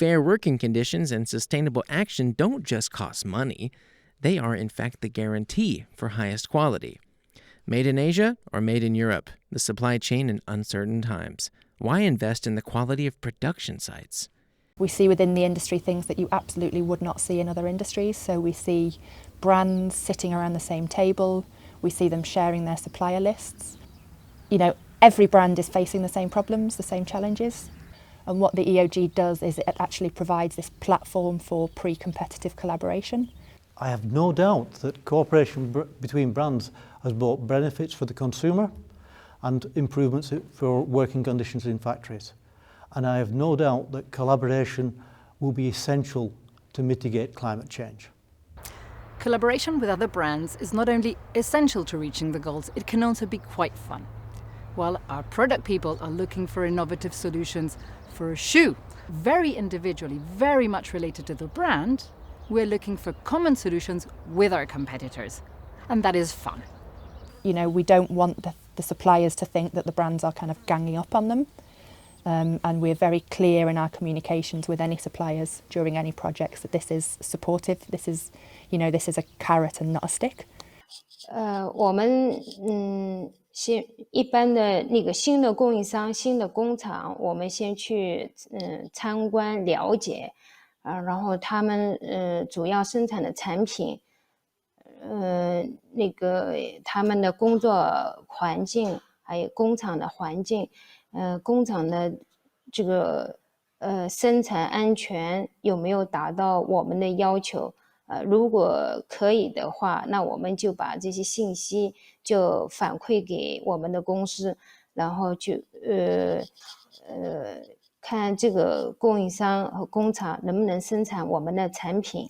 Fair working conditions and sustainable action don't just cost money. They are, in fact, the guarantee for highest quality. Made in Asia or made in Europe, the supply chain in uncertain times. Why invest in the quality of production sites? We see within the industry things that you absolutely would not see in other industries. So we see brands sitting around the same table. We see them sharing their supplier lists. You know, every brand is facing the same problems, the same challenges. And what the EOG does is it actually provides this platform for pre-competitive collaboration. I have no doubt that cooperation between brands has brought benefits for the consumer and improvements for working conditions in factories. And I have no doubt that collaboration will be essential to mitigate climate change. Collaboration with other brands is not only essential to reaching the goals, it can also be quite fun. While our product people are looking for innovative solutions for a shoe, very individually, very much related to the brand, we're looking for common solutions with our competitors. And that is fun. You know, we don't want the suppliers to think that the brands are kind of ganging up on them. And we're very clear in our communications with any suppliers during any projects that this is supportive. This is a carrot and not a stick. 我们一般的那个新的供应商、新的工厂，我们先去参观了解，然后他们主要生产的产品，那个他们的工作环境，还有工厂的环境，工厂的这个生产安全有没有达到我们的要求？如果可以的话，那我们就把这些信息就反馈给我们的公司，然后就看这个供应商和工厂能不能生产我们的产品。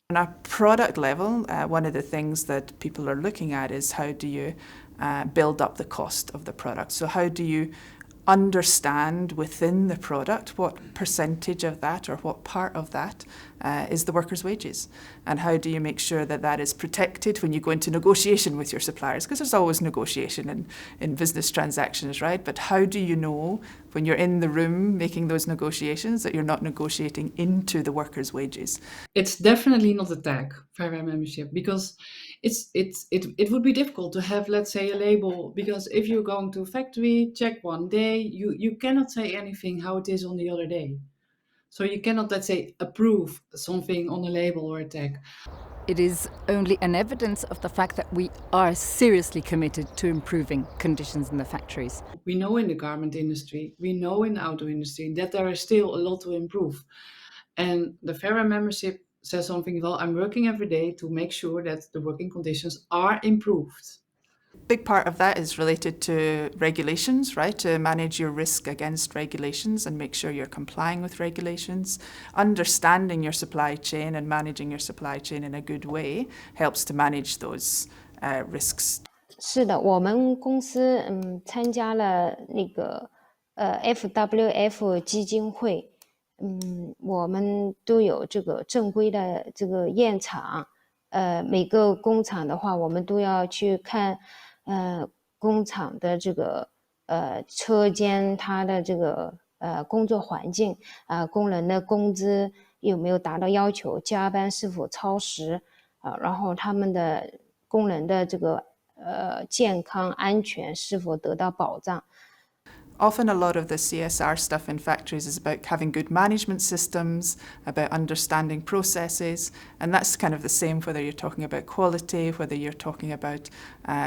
On a product level, one of the things that people are looking at is how do you build up the cost of the product. So how do you understand within the product what percentage of that or what part of that is the workers' wages, and how do you make sure that that is protected when you go into negotiation with your suppliers, because there's always negotiation in business transactions, right? But how do you know when you're in the room making those negotiations that you're not negotiating into the workers' wages? It's definitely not a tag, fair wear membership, because it would be difficult to have, let's say, a label, because if you're going to a factory, check one day, you cannot say anything how it is on the other day. So you cannot, let's say, approve something on a label or a tag. It is only an evidence of the fact that we are seriously committed to improving conditions in the factories. We know in the garment industry, we know in the outdoor industry that there is still a lot to improve. And the fair wear membership says something, well, I'm working every day to make sure that the working conditions are improved. Big part of that is related to regulations, right? To manage your risk against regulations and make sure you're complying with regulations. Understanding your supply chain and managing your supply chain in a good way helps to manage those risks. 是的，我们公司参加了那个FWF 基金会，我们都有这个正规的这个验厂，每个工厂的话，我们都要去看。工厂的这个车间，它的这个工作环境工人的工资有没有达到要求，加班是否超时然后他们的工人的这个健康安全是否得到保障。Often a lot of the CSR stuff in factories is about having good management systems, about understanding processes, and that's kind of the same whether you're talking about quality, whether you're talking about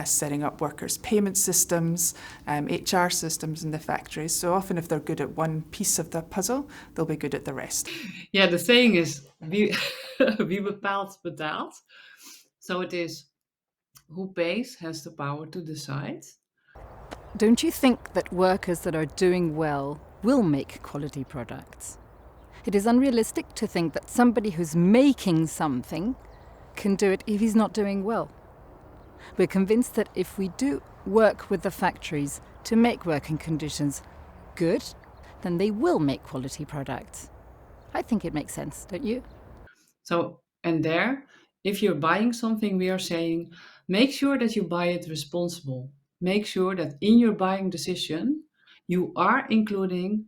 setting up workers' payment systems, HR systems in the factories. So often if they're good at one piece of the puzzle, they'll be good at the rest. Yeah, the saying is, wie bepaalt betaalt. So it is, who pays has the power to decide. Don't you think that workers that are doing well will make quality products? It is unrealistic to think that somebody who's making something can do it if he's not doing well. We're convinced that if we do work with the factories to make working conditions good, then they will make quality products. I think it makes sense, don't you? So, and there, if you're buying something, we are saying, make sure that you buy it responsible. Make sure that in your buying decision, you are including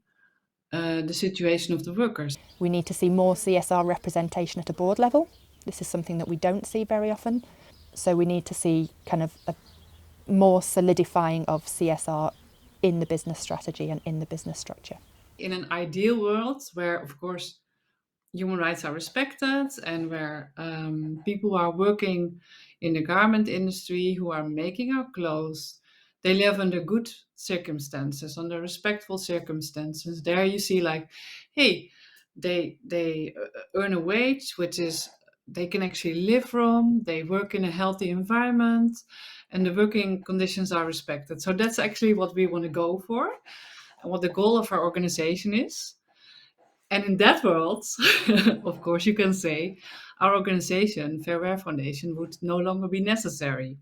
the situation of the workers. We need to see more CSR representation at a board level. This is something that we don't see very often. So we need to see kind of a more solidifying of CSR in the business strategy and in the business structure. In an ideal world where, of course, human rights are respected and where people who are working in the garment industry, who are making our clothes, they live under good circumstances, under respectful circumstances. There you see like, hey, they earn a wage, which is they can actually live from, they work in a healthy environment, and the working conditions are respected. So that's actually what we want to go for and what the goal of our organization is. And in that world, of course, you can say our organization, Fair Wear Foundation, would no longer be necessary.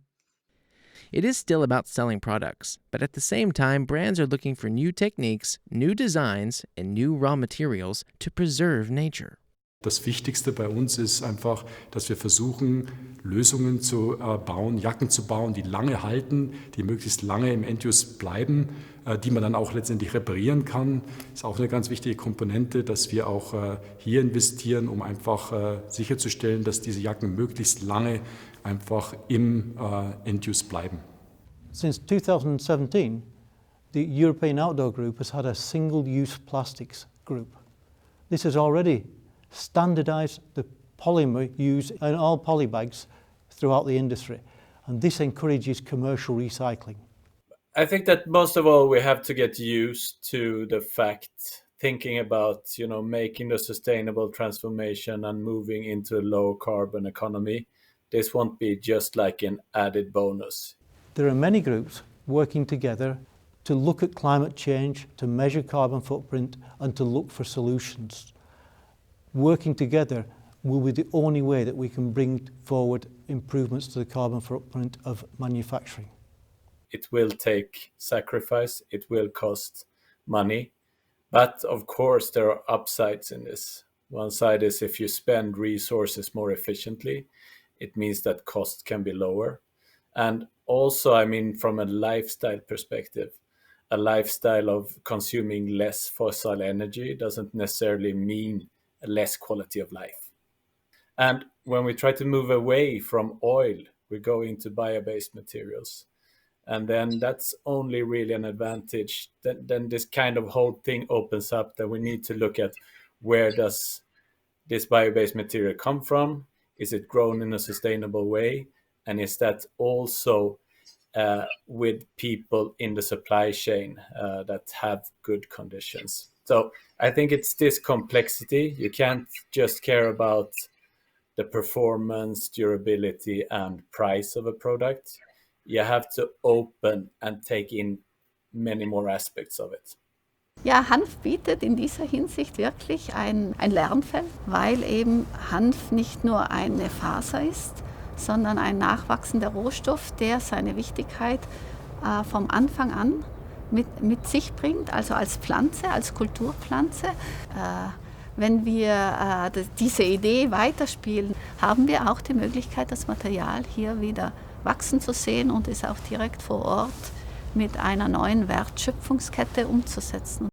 It is still about selling products, but at the same time, brands are looking for new techniques, new designs, and new raw materials to preserve nature. Das Wichtigste bei uns ist einfach, dass wir versuchen, Lösungen zu bauen, Jacken zu bauen, die lange halten, die möglichst lange im Enduse bleiben, die man dann auch letztendlich reparieren kann. Das ist auch eine ganz wichtige Komponente, dass wir auch hier investieren, um einfach sicherzustellen, dass diese Jacken möglichst lange einfach im Enduse bleiben. Since 2017, the European Outdoor Group has had a single-use plastics group. This has already standardised the polymer used in all polybags throughout the industry, and this encourages commercial recycling. I think that most of all we have to get used to the fact, thinking about, making the sustainable transformation and moving into a low carbon economy. This won't be just like an added bonus. There are many groups working together to look at climate change, to measure carbon footprint, and to look for solutions. Working together will be the only way that we can bring forward improvements to the carbon footprint of manufacturing. It will take sacrifice, it will cost money, but of course there are upsides in this. One side is if you spend resources more efficiently, it means that costs can be lower. And also, from a lifestyle perspective, a lifestyle of consuming less fossil energy doesn't necessarily mean a less quality of life. And when we try to move away from oil, we go into bio-based materials. And then that's only really an advantage. Then this kind of whole thing opens up that we need to look at where does this bio-based material come from? Is it grown in a sustainable way? And is that also with people in the supply chain that have good conditions? So I think it's this complexity. You can't just care about the performance, durability, and price of a product. You have to open and take in many more aspects of it. Ja, Hanf bietet in dieser Hinsicht wirklich ein Lernfeld, weil eben Hanf nicht nur eine Faser ist, sondern ein nachwachsender Rohstoff, der seine Wichtigkeit vom Anfang an mit sich bringt, also als Pflanze, als Kulturpflanze. Wenn wir diese Idee weiterspielen, haben wir auch die Möglichkeit, das Material hier wieder wachsen zu sehen und es auch direkt vor Ort mit einer neuen Wertschöpfungskette umzusetzen.